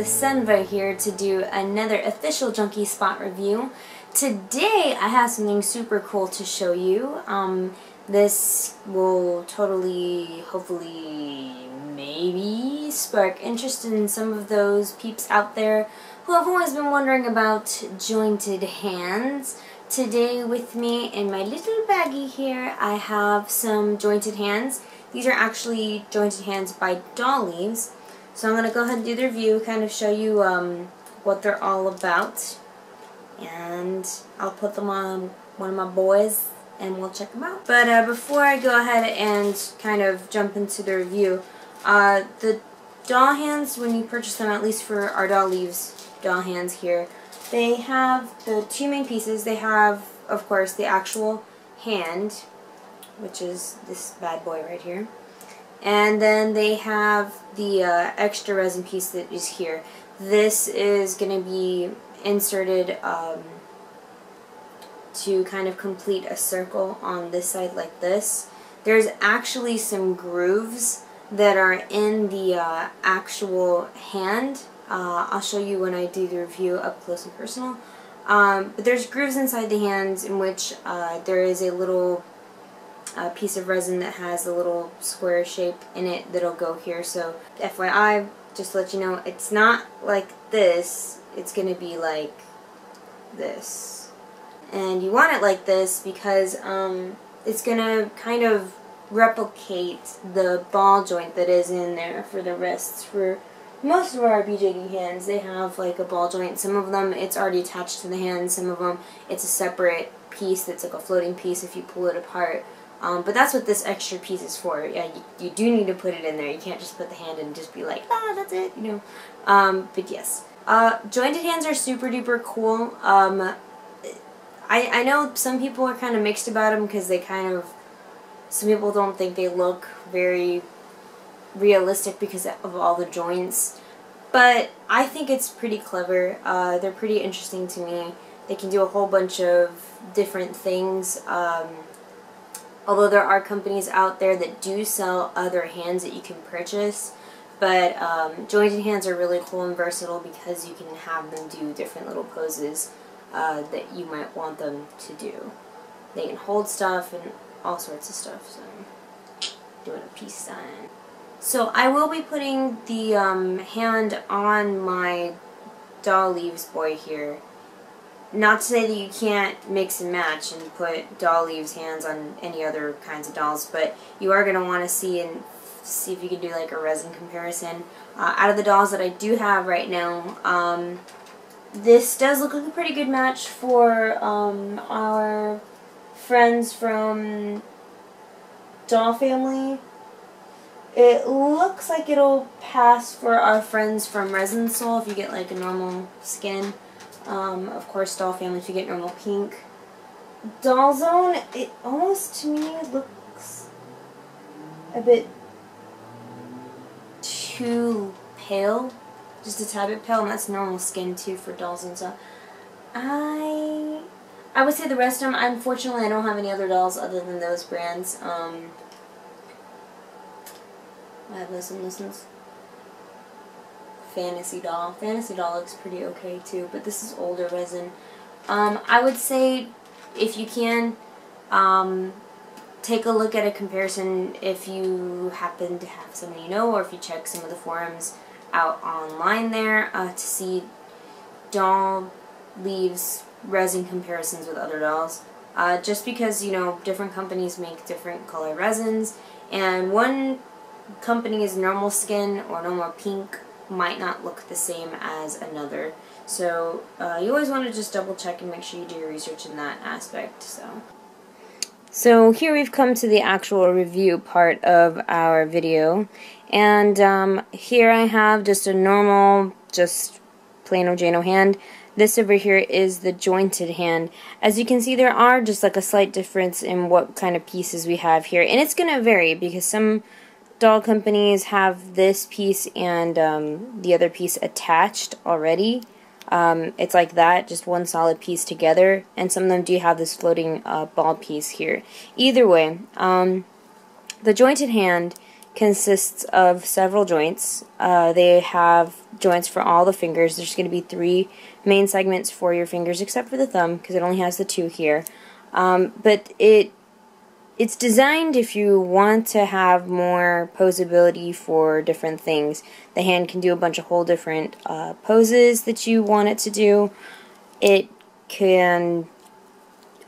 Asenva here to do another official Junky Spot review. Today I have something super cool to show you. This will totally, hopefully, maybe spark interest in some of those peeps out there who have always been wondering about jointed hands. Today with me in my little baggie here I have some jointed hands. These are actually jointed hands by dollies. So I'm going to go ahead and do the review, kind of show you what they're all about. And I'll put them on one of my boys and we'll check them out. But before I go ahead and kind of jump into the review, the doll hands, when you purchase them, at least for our dollies doll hands here, they have the two main pieces. They have, of course, the actual hand, which is this bad boy right here. And then they have the extra resin piece that is here. This is going to be inserted to kind of complete a circle on this side like this. There's actually some grooves that are in the actual hand. I'll show you when I do the review up close and personal. But there's grooves inside the hands in which there is a little piece of resin that has a little square shape in it that'll go here. So FYI, just to let you know, it's not like this, it's going to be like this. And you want it like this because it's going to kind of replicate the ball joint that is in there for the wrists. For most of our BJD hands, they have like a ball joint. Some of them it's already attached to the hand, some of them it's a separate piece that's like a floating piece if you pull it apart. But that's what this extra piece is for. Yeah, you do need to put it in there. You can't just put the hand in and just be like, ah, that's it, you know. But yes. Jointed hands are super duper cool. I know some people are kind of mixed about them because they kind of, some people don't think they look very realistic because of all the joints. But I think it's pretty clever. They're pretty interesting to me. They can do a whole bunch of different things. Although there are companies out there that do sell other hands that you can purchase, but jointed hands are really cool and versatile because you can have them do different little poses that you might want them to do. They can hold stuff and all sorts of stuff, so doing a peace sign. So I will be putting the hand on my doll leaves boy here. Not to say that you can't mix and match and put doll leaves hands on any other kinds of dolls, but you are going to want to see if you can do like a resin comparison. Out of the dolls that I do have right now, this does look like a pretty good match for our friends from Doll Family. It looks like it'll pass for our friends from Resin Soul if you get like a normal skin. Of course, Doll Family if you get normal pink. Doll Zone, it almost to me looks a bit too pale. Just a tad bit pale, and that's normal skin too for Doll Zone. So I would say the rest of them, unfortunately I don't have any other dolls other than those brands. I have listens. Fantasy Doll. Fantasy Doll looks pretty okay too, but this is older resin. I would say if you can, take a look at a comparison if you happen to have someone you know, or if you check some of the forums out online there to see doll leaves resin comparisons with other dolls. Just because, you know, different companies make different color resins, and one company's normal skin or normal pink might not look the same as another. So you always want to just double check and make sure you do your research in that aspect. So here we've come to the actual review part of our video, and here I have just a normal, just plain old Jano hand. This over here is the jointed hand. As you can see, there are just like a slight difference in what kind of pieces we have here, and it's going to vary because some doll companies have this piece and the other piece attached already. It's like that, just one solid piece together, and some of them do have this floating ball piece here. Either way, the jointed hand consists of several joints. They have joints for all the fingers. There's going to be 3 main segments for your fingers, except for the thumb, because it only has the 2 here. But it's designed if you want to have more posability for different things. The hand can do a bunch of whole different poses that you want it to do. It can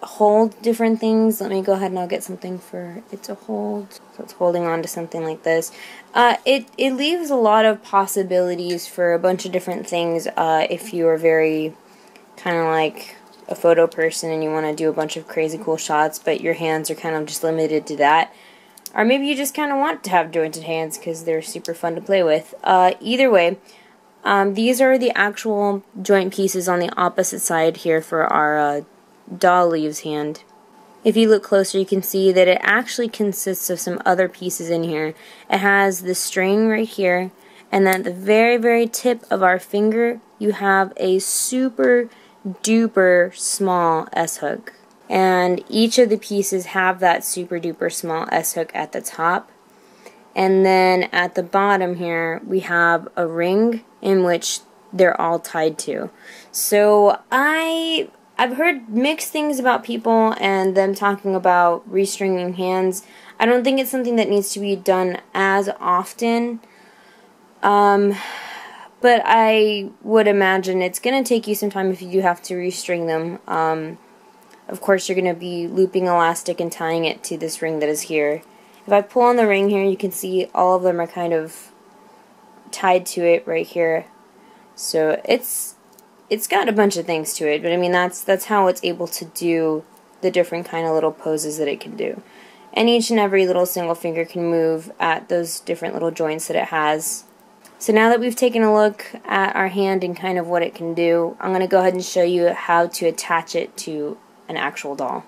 hold different things. Let me go ahead and I'll get something for it to hold. So it's holding on to something like this. It leaves a lot of possibilities for a bunch of different things if you are very kind of like a photo person and you want to do a bunch of crazy cool shots, but your hands are kind of just limited to that. Or maybe you just kind of want to have jointed hands because they're super fun to play with. Either way, these are the actual joint pieces on the opposite side here for our doll leaves hand. If you look closer, you can see that it actually consists of some other pieces in here. It has the string right here, and then at the very, very tip of our finger, you have a super duper small S-hook. And each of the pieces have that super duper small S-hook at the top. And then at the bottom here, we have a ring in which they're all tied to. So I've heard mixed things about people and them talking about restringing hands. I don't think it's something that needs to be done as often. But I would imagine it's going to take you some time if you do have to restring them. Of course, you're going to be looping elastic and tying it to this ring that is here. If I pull on the ring here, you can see all of them are kind of tied to it right here. So it's got a bunch of things to it, but I mean that's how it's able to do the different kind of little poses that it can do. And each and every little single finger can move at those different little joints that it has. So now that we've taken a look at our hand and kind of what it can do, I'm going to go ahead and show you how to attach it to an actual doll.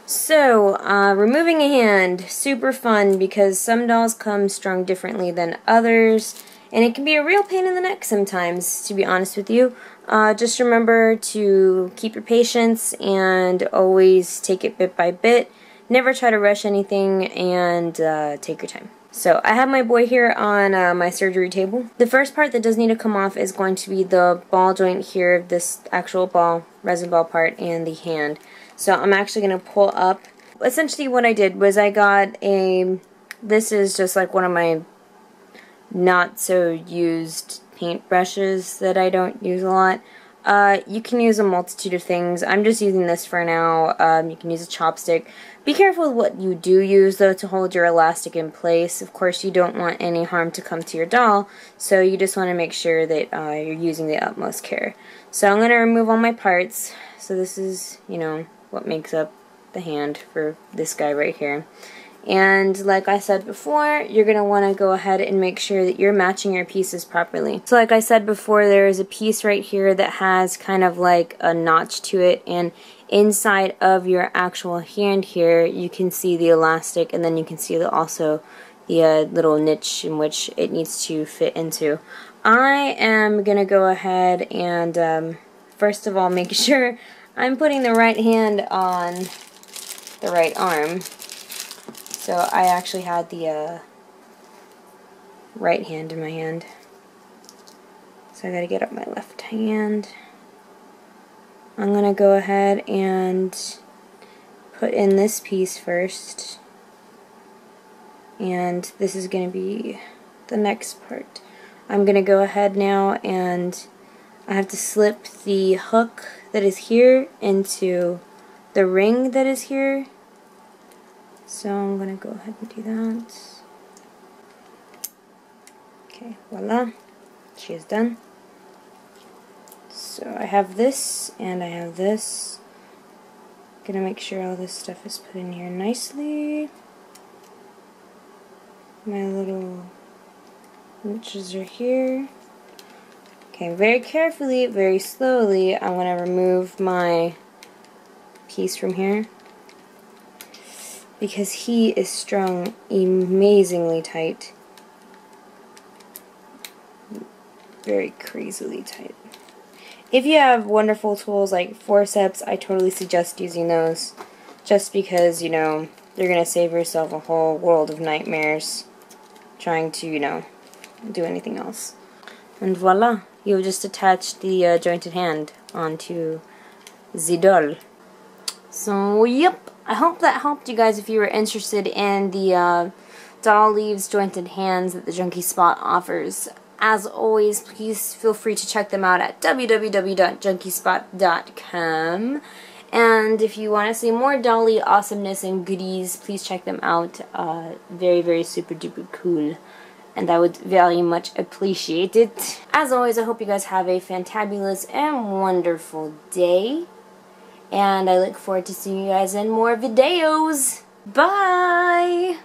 So, removing a hand, super fun because some dolls come strung differently than others, and it can be a real pain in the neck sometimes, to be honest with you. Just remember to keep your patience and always take it bit by bit. Never try to rush anything, and take your time. So I have my boy here on my surgery table. The first part that does need to come off is going to be the ball joint here, this actual ball, resin ball part, and the hand. So I'm actually going to pull up. Essentially what I did was I got this is just like one of my not so used paint brushes that I don't use a lot. You can use a multitude of things. I'm just using this for now. You can use a chopstick. Be careful with what you do use, though, to hold your elastic in place. Of course, you don't want any harm to come to your doll, so you just want to make sure that you're using the utmost care. So I'm going to remove all my parts. So this is, you know, what makes up the hand for this guy right here. And like I said before, you're going to want to go ahead and make sure that you're matching your pieces properly. So like I said before, there is a piece right here that has kind of like a notch to it, and inside of your actual hand here, you can see the elastic, and then you can see also the little niche in which it needs to fit into. I am going to go ahead and first of all make sure I'm putting the right hand on the right arm. So I actually had the right hand in my hand. So I gotta get up my left hand. I'm gonna go ahead and put in this piece first. And this is gonna be the next part. I'm gonna go ahead now and I have to slip the hook that is here into the ring that is here. So I'm going to go ahead and do that. Okay, voila. She is done. So I have this and I have this. Gonna make sure all this stuff is put in here nicely. My little niches are here. Okay, very carefully, very slowly, I'm going to remove my piece from here, because he is strung amazingly tight. Very crazily tight. If you have wonderful tools like forceps, I totally suggest using those, just because, you know, you're going to save yourself a whole world of nightmares. trying to, you know, do anything else. And voila, you just attach the jointed hand onto the doll. So, yep, I hope that helped you guys if you were interested in the doll leaves jointed hands that the Junky Spot offers. As always, please feel free to check them out at www.junkyspot.com. And if you want to see more dolly awesomeness and goodies, please check them out. Very, very super duper cool. And I would very much appreciate it. As always, I hope you guys have a fantabulous and wonderful day. And I look forward to seeing you guys in more videos. Bye!